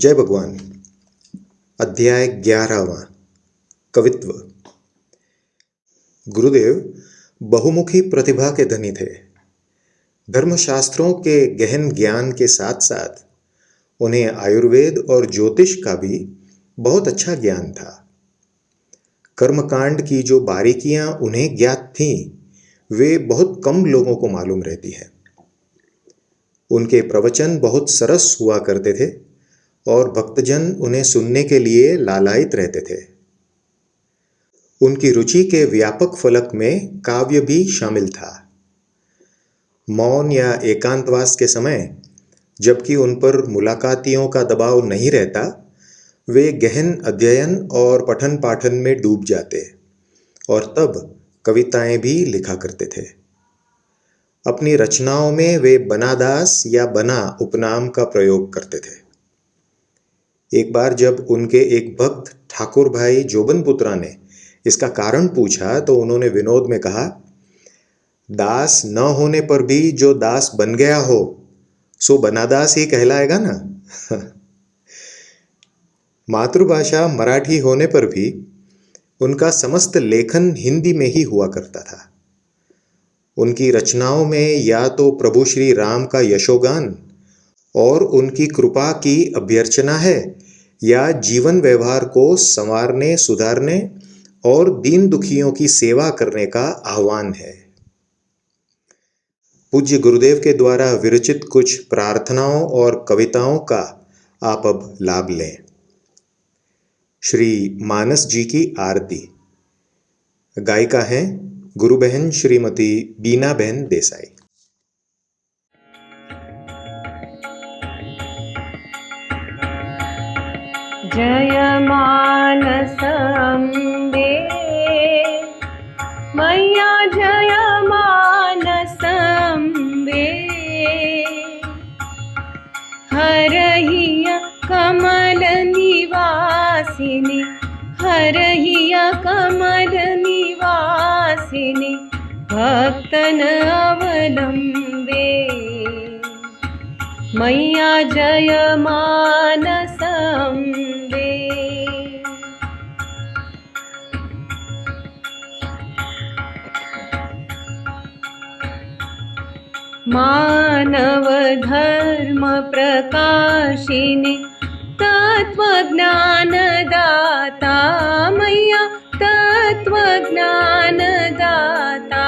जय भगवान। अध्याय 11वां कवित्व। गुरुदेव बहुमुखी प्रतिभा के धनी थे। धर्मशास्त्रों के गहन ज्ञान के साथ साथ उन्हें आयुर्वेद और ज्योतिष का भी बहुत अच्छा ज्ञान था। कर्मकांड की जो बारीकियां उन्हें ज्ञात थीं, वे बहुत कम लोगों को मालूम रहती है। उनके प्रवचन बहुत सरस हुआ करते थे और भक्तजन उन्हें सुनने के लिए लालायित रहते थे। उनकी रुचि के व्यापक फलक में काव्य भी शामिल था। मौन या एकांतवास के समय, जबकि उन पर मुलाकातियों का दबाव नहीं रहता, वे गहन अध्ययन और पठन पाठन में डूब जाते और तब कविताएं भी लिखा करते थे। अपनी रचनाओं में वे बनादास या बना उपनाम का प्रयोग करते थे। एक बार जब उनके एक भक्त ठाकुर भाई जोबनपुत्रा ने इसका कारण पूछा तो उन्होंने विनोद में कहा, दास न होने पर भी जो दास बन गया हो सो बनादास ही कहलाएगा ना। मातृभाषा मराठी होने पर भी उनका समस्त लेखन हिंदी में ही हुआ करता था। उनकी रचनाओं में या तो प्रभु श्री राम का यशोगान और उनकी कृपा की अभ्यर्चना है, या जीवन व्यवहार को संवारने सुधारने और दीन दुखियों की सेवा करने का आह्वान है। पूज्य गुरुदेव के द्वारा विरचित कुछ प्रार्थनाओं और कविताओं का आप अब लाभ लें। श्री मानस जी की आरती। गायिका हैं गुरु बहन श्रीमती बीना बहन देसाई। जय मानस अम्बे मैया, जय मानस अम्बे, हरहिया कमल निवासिनी, हरहिया कमल निवासिनी, भक्तन अवलंबे, मैया जय मानस अम्बे। मानव धर्म प्रकाशिनी, तत्वज्ञान दाता, मैया तत्वज्ञान दाता,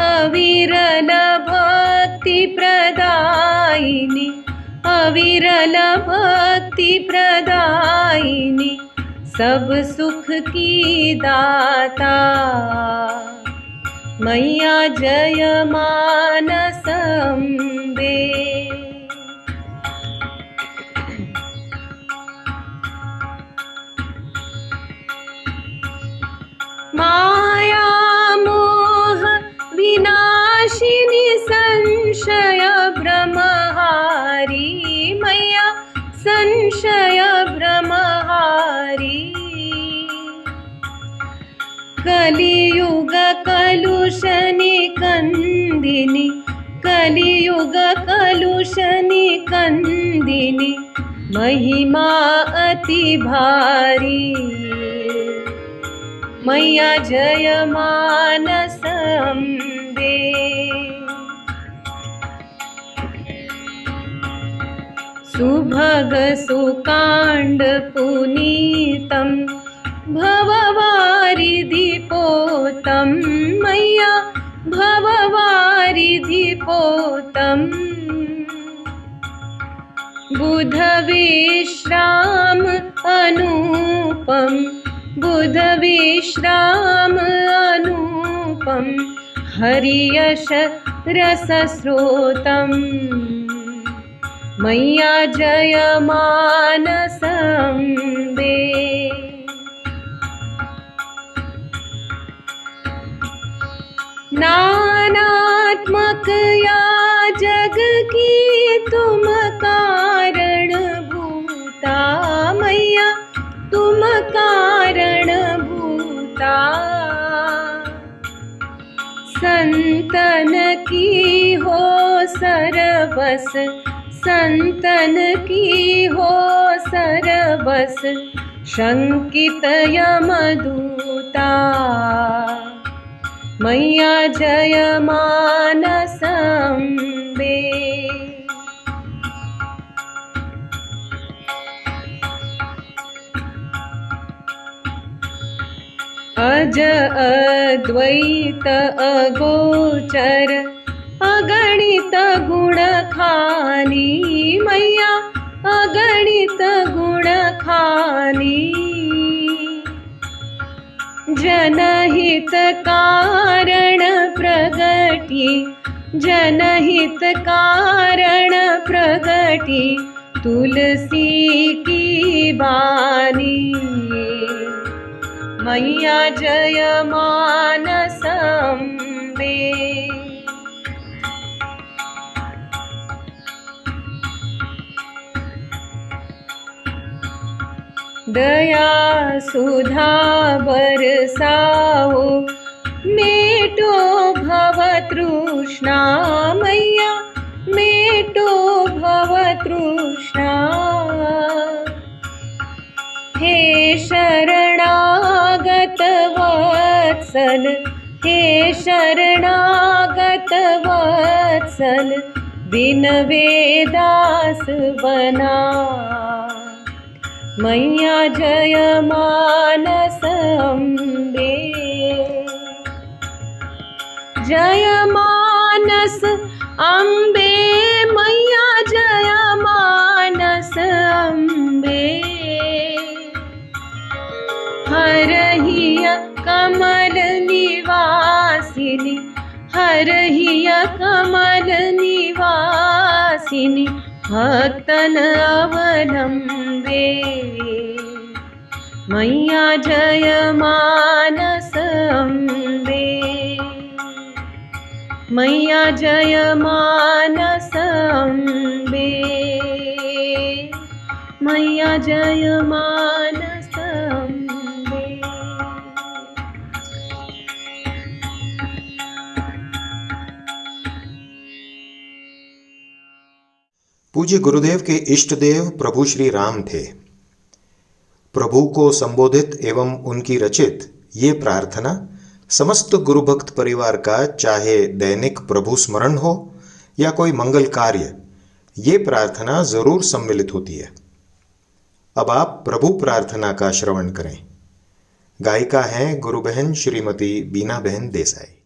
अविरल भक्ति प्रदायिनी, अविरल भक्ति प्रदायिनी, सब सुख की दाता, मैया जय मानस अम्बे। माया मोह विनाशिनी, संशय भ्रमहारी, मैया संशय भ्रमहारी, कलियुग कलुष निकंदिनी, कलियुग कलुष निकंदिनी, महिमा अति भारी, मैया जय मानस अम्बे। सुभग सुकांड पुनीतम, भववारिधि पोतम, मैया भववारिधि पोतम, बुध विश्राम अनुपम, बुध विश्राम अनुपम, हरियश रस स्रोतम, मैया जय मानस अम्बे। नानात्मक या जग की तुम कारण भूता, मैया तुम कारण भूता, संतन की हो सरबस, संतन की हो सरबस शंकित यमदूता। मैया जय मानस अम्बे। अज अद्वैत अगोचर अगणित गुण खानी। मैया अगणित गुण खानी। जनहित कारण प्रगटी, जनहित कारण प्रगटी, तुलसी की बानी। मैया जय मानस अम्बे। दया सुधा बरसाओ, मेटो भव तृष्णा। मैया मेटो भव तृष्णा। हे शरणागत वत्सल, हे शरणागत वत्सल, बिनवे दास बना। मैया जय मानस अम्बे। जय मानस अम्बे, मैया जय मानस अम्बे। हरहिय कमल निवासिनी, हरहिय कमल निवासिनी, भक्तन अवलंबे। मैया जय मानस अम्बे। मैया जय मानस अम्बे। मैया जय मानस अम्बे। पूज्य गुरुदेव के इष्ट देव प्रभु श्री राम थे। प्रभु को संबोधित एवं उनकी रचित ये प्रार्थना समस्त गुरु भक्त परिवार का, चाहे दैनिक प्रभु स्मरण हो या कोई मंगल कार्य, ये प्रार्थना जरूर सम्मिलित होती है। अब आप प्रभु प्रार्थना का श्रवण करें। गायिका हैं गुरु बहन श्रीमती बीना बहन देसाई।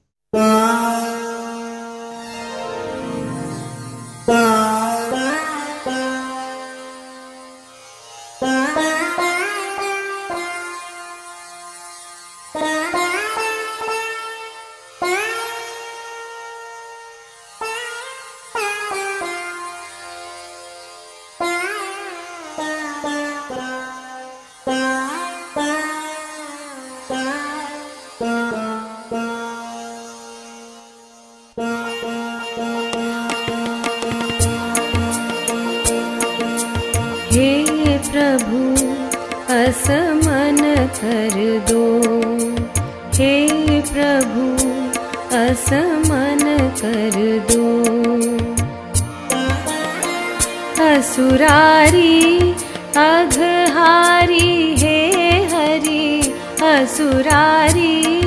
हे प्रभु असमन कर दो, हे प्रभु असमन कर दो। असुरारी अघहारी हे हरि, असुरारी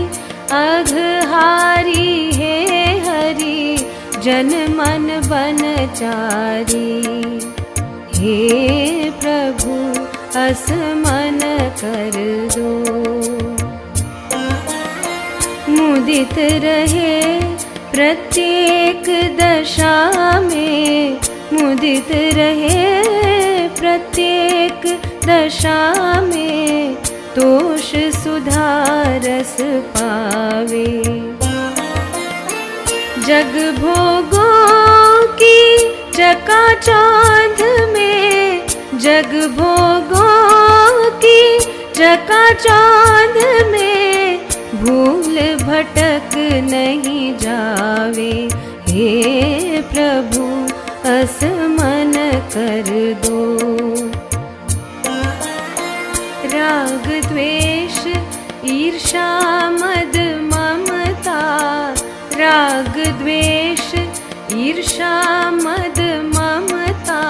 अघहारी हे हरि, जन मन बनचारी। हे प्रभु असमन कर दो। मुदित रहे प्रत्येक दशा में, मुदित रहे प्रत्येक दशा में, तोष सुधारस पावे। जग भोगों की चकाचौंध में, जग भोगों की चकाचौंध में, भूल भटक नहीं जावे। हे प्रभु असमन कर दो। राग द्वेष ईर्षा मद ममता, राग द्वेष ईर्षा मद ममता,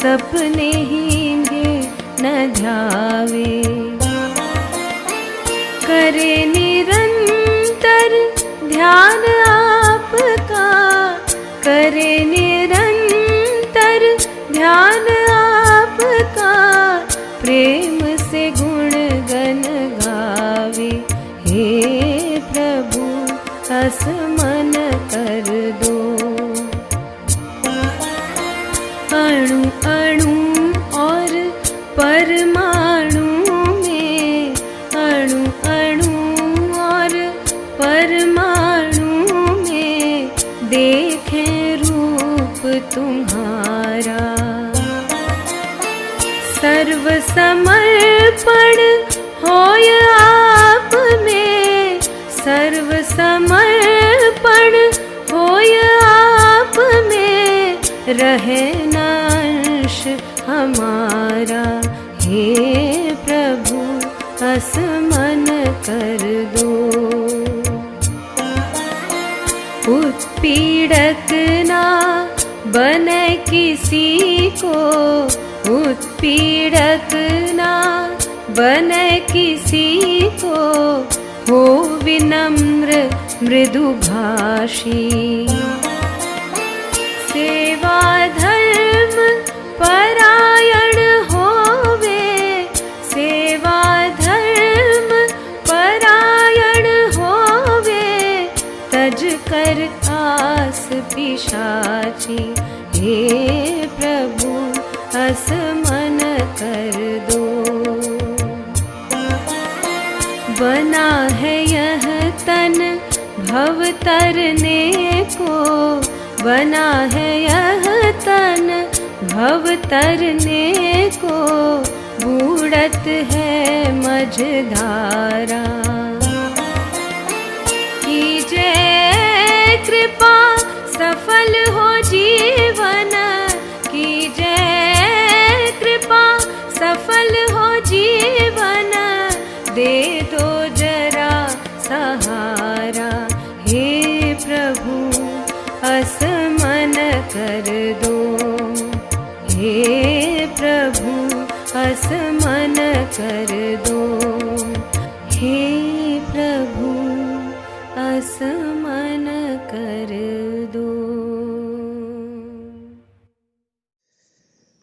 सपने हींगे न ध्यावे। करे निरंतर ध्यान आपका, करे निरंतर ध्यान आपका, प्रेम से गुण गन गावे। हे प्रभु असमन कर दो। अणु अणु और परमाणु में, अणु अणु और परमाणु में देखें रूप तुम्हारा। सर्व समर्पण होय आप में, सर्व समर्पण होय आप में, रहे न अंश हमारा। हे प्रभु असमन कर दो। उत्पीड़क ना बने किसी को, उत्पीड़क ना बने किसी को, हो विनम्र मृदुभाषी। सेवा धर्म परायण होवे, सेवा धर्म परायण होवे, तज कर आस पिशाची। हे प्रभु असमन कर दो। बना है यह तन भव तरने को, बना है यह तन भव तरने को, बूढ़त है मझधारा। कीजिए कृपा सफल हो जीवन, कीजिए कृपा सफल हो जीवन, दे दो जरा सहारा। हे प्रभु असमन कर दो। हे प्रभु असमन कर दो। हे प्रभु असमन कर दो।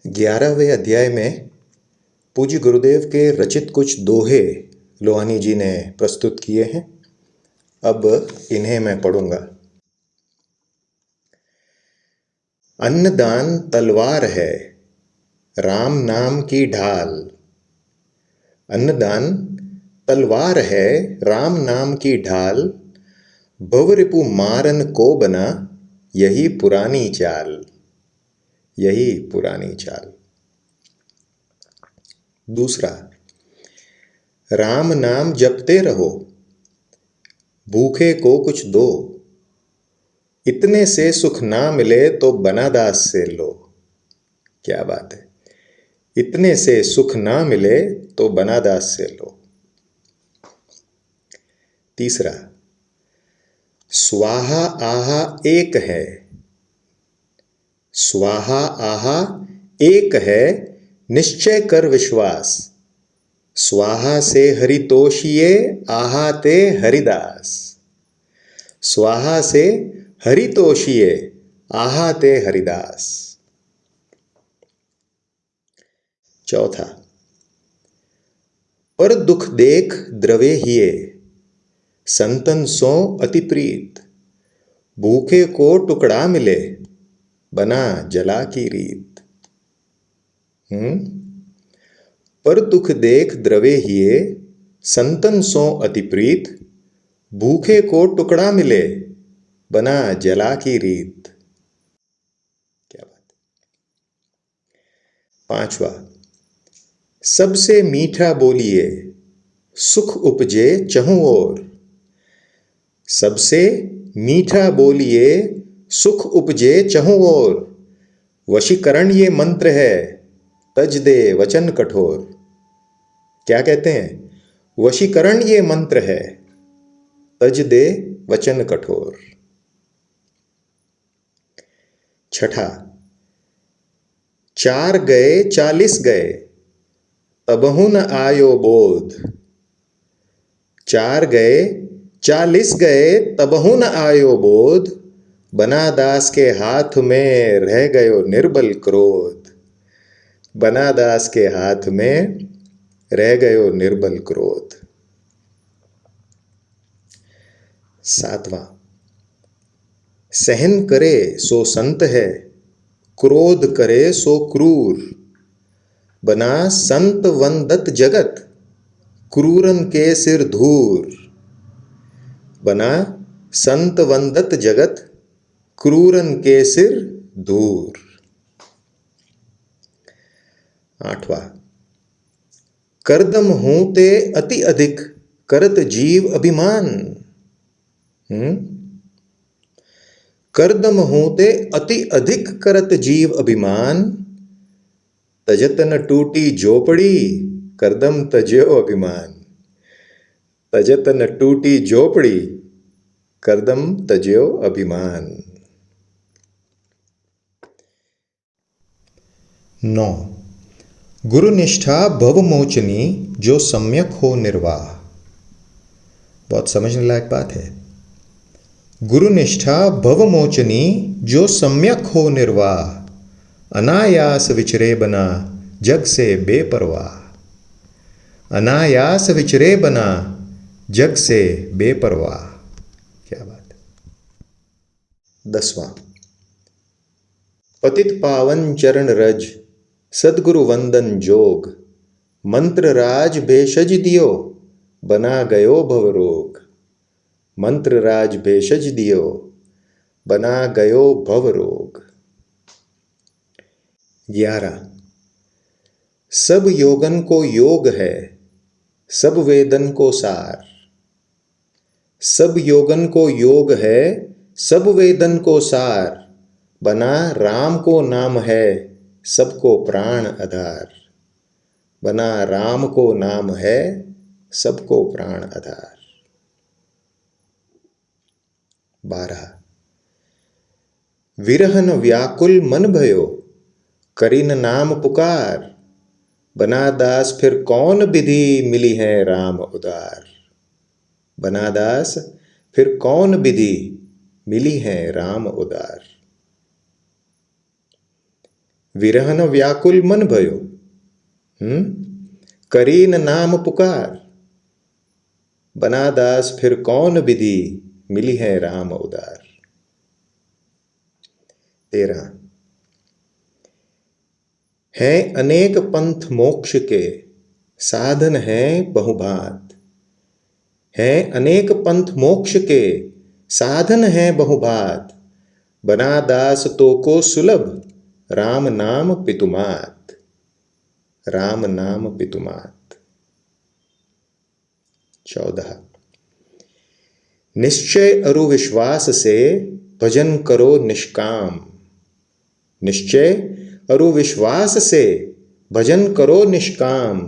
11वें अध्याय में पूज्य गुरुदेव के रचित कुछ दोहे लोहानी जी ने प्रस्तुत किए हैं। अब इन्हें मैं पढ़ूंगा। अन्नदान तलवार है, राम नाम की ढाल। अन्नदान तलवार है, राम नाम की ढाल। भवरिपु मारन को बना, यही पुरानी चाल, यही पुरानी चाल। दूसरा, राम नाम जपते रहो, भूखे को कुछ दो। इतने से सुख ना मिले तो बनादास से लो। क्या बात है। इतने से सुख ना मिले तो बनादास से लो। तीसरा, स्वाहा आहा एक है, स्वाहा आहा एक है, निश्चय कर विश्वास। स्वाहा से हरितोषिये, आहा ते हरिदास। स्वाहा से हरितोषिये, आहा ते हरिदास। चौथा, पर दुख देख द्रवे हिये, संतन सो अति प्रीत। भूखे को टुकड़ा मिले, बना जला की रीत। पर दुख देख द्रवे हिये, संतन सो अति प्रीत। भूखे को टुकड़ा मिले, बना जला की रीत। क्या बात। पांचवा, सबसे मीठा बोलिए, सुख उपजे चहुं ओर। सबसे मीठा बोलिए, सुख उपजे चहुं ओर। वशीकरण ये मंत्र है, तज दे वचन कठोर। क्या कहते हैं? वशीकरण ये मंत्र है, तज दे वचन कठोर। छठा, 4 गए 40 गए तबहु न आयो बोध। 4 गए 40 गए तबहु न आयो बोध। बना दास के हाथ में रह गयो निर्बल क्रोध। बना दास के हाथ में रह गयो निर्बल क्रोध। 7वां, सहन करे सो संत है, क्रोध करे सो क्रूर। बना संत वंदत जगत, क्रूरन के सिर धूर। बना संत वंदत जगत, क्रूरन के सिर धूर। 8वां, करदम हूं ते अति अधिक करत जीव अभिमान। करदम हूं ते अति अधिक करत जीव अभिमान। तजत न टूटी झोपड़ी, करदम तज्यो अभिमान। तजत न टूटी झोपड़ी, करदम तज्यो अभिमान। 9, गुरुनिष्ठा भवमोचनी जो सम्यक हो निर्वाह। बहुत समझने लायक बात है। गुरुनिष्ठा भवमोचनी जो सम्यक हो निर्वाह। अनायास विचरे बना जग से बेपरवाह। अनायास विचरे बना जग से बेपरवाह। क्या बात है। 10वां, पतित पावन चरण रज सदगुरु वंदन जोग। मंत्र राज भेषज दियो बना गयो भवरोग। मंत्र राज भेषज दियो बना गयो भवरोग। 11, सब योगन को योग है, सब वेदन को सार। सब योगन को योग है, सब वेदन को सार। बना राम को नाम है, सबको प्राण आधार। बना राम को नाम है, सबको प्राण आधार। 12, विरहन व्याकुल मन भयो, करिन नाम पुकार। बना दास फिर कौन विधि मिली है राम उदार। बना दास फिर कौन विधि मिली है राम उदार। विरहन व्याकुल मन भयो, करीन नाम पुकार। बना दास फिर कौन विधि मिली है राम उदार। 13, है अनेक पंथ मोक्ष के साधन है बहुभात। है अनेक पंथ मोक्ष के साधन है बहुभात। बना दास तो को सुलभ राम नाम पितुमात। राम नाम पितुमात। 14, निश्चय अरु विश्वास से भजन करो निष्काम। निश्चय अरु विश्वास से भजन करो निष्काम।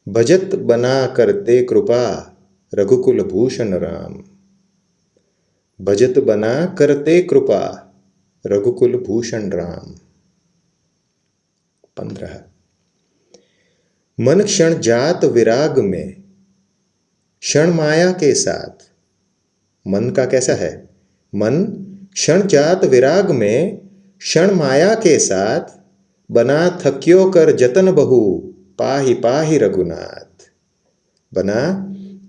भजत बना करते कृपा रघुकुल भूषण राम। भजत बना करते कृपा रघुकुल भूषण राम। 15, मन क्षण जात विराग में क्षण माया के साथ। मन का कैसा है? मन क्षण जात विराग में क्षण माया के साथ। बना थक्यो कर जतन बहु पाहि पाहि रघुनाथ। बना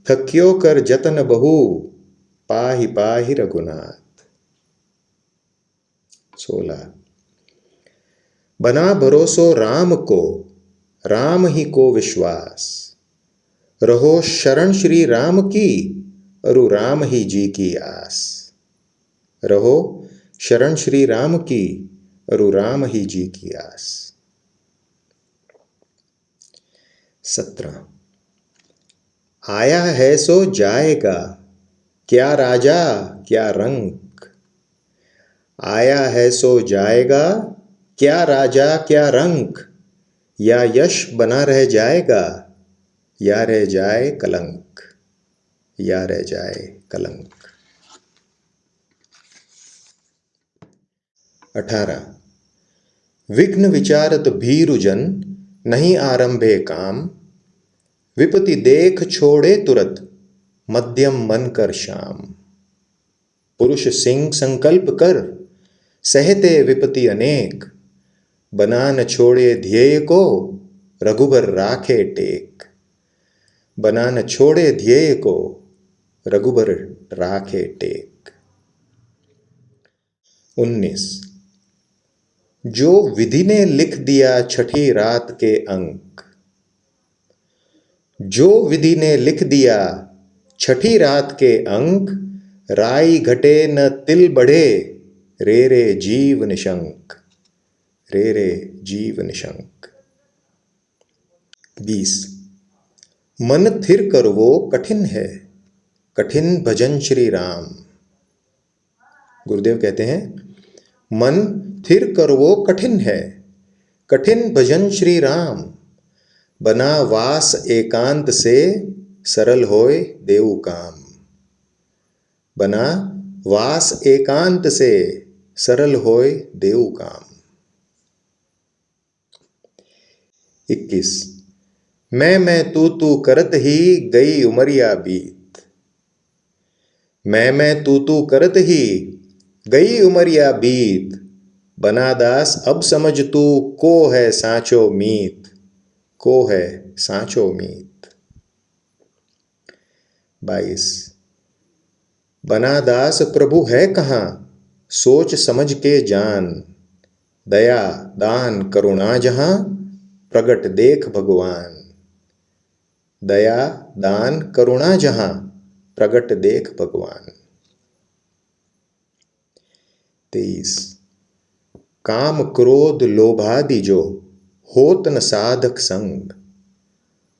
थक्यो कर जतन बहु पाहि पाहि रघुनाथ। 16, बना भरोसो राम को राम ही को विश्वास। रहो शरण श्री राम की अरु राम ही जी की आस। रहो शरण श्री राम की अरु राम ही जी की आस। 17, आया है सो जाएगा क्या राजा क्या रंक। आया है सो जाएगा क्या राजा क्या रंक। या यश बना रह जाएगा या रह जाए कलंक। या रह जाए कलंक। 18, विघ्न विचारत भीरुजन नहीं आरंभे काम, विपत्ति देख छोड़े तुरत मध्यम मन कर श्याम। पुरुष सिंह संकल्प कर सहते विपत्ति अनेक, बना न छोड़े ध्येय को रघुबर राखे टेक। बना न छोड़े ध्येय को रघुबर राखे टेक। 19। जो विधि ने लिख दिया छठी रात के अंक। जो विधि ने लिख दिया छठी रात के अंक, राई घटे न तिल बढ़े रे रे जीव निशंक। रे रे जीव निशंक। 20। मन थिर कर वो कठिन है, कठिन भजन श्री राम। गुरुदेव कहते हैं मन थिर कर वो कठिन है, कठिन भजन श्री राम। बना वास एकांत से सरल होय देऊ काम। बना वास एकांत से सरल होय देऊ काम। 21। मैं तू करत ही गई उमरिया बीत। मैं तू करत ही गई उमरिया बीत, बना दास अब समझ तू को है साचो मीत। को है साचो मीत। 22। बना दास प्रभु है कहाँ सोच समझ के जान, दया दान करुणा जहां प्रगट देख भगवान। दया दान करुणा जहां प्रगट देख भगवान। 23। काम क्रोध लोभादि जो होत न साधक संग।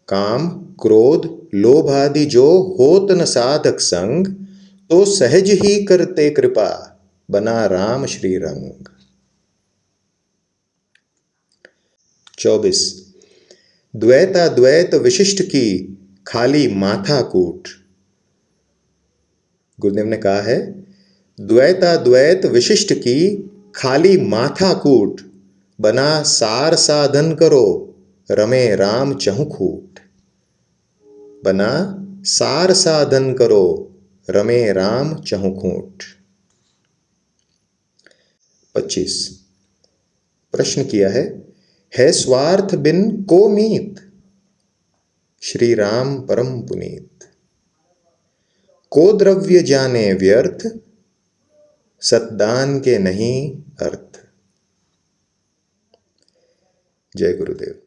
काम क्रोध लोभादि जो होत न साधक संग, तो सहज ही करते कृपा बना राम श्री रंग। 24। द्वैताद्वैत विशिष्ट की खाली माथा कूट। गुरुदेव ने कहा है द्वैताद्वैत विशिष्ट की खाली माथा कूट, बना सार साधन करो रमे राम चहु खूट। बना सार साधन करो रमे राम चहु खूट। 25। प्रश्न किया है स्वार्थ बिन को मीत, श्री राम परम पुनीत। को द्रव्य जाने व्यर्थ, सतदान के नहीं अर्थ। जय गुरुदेव।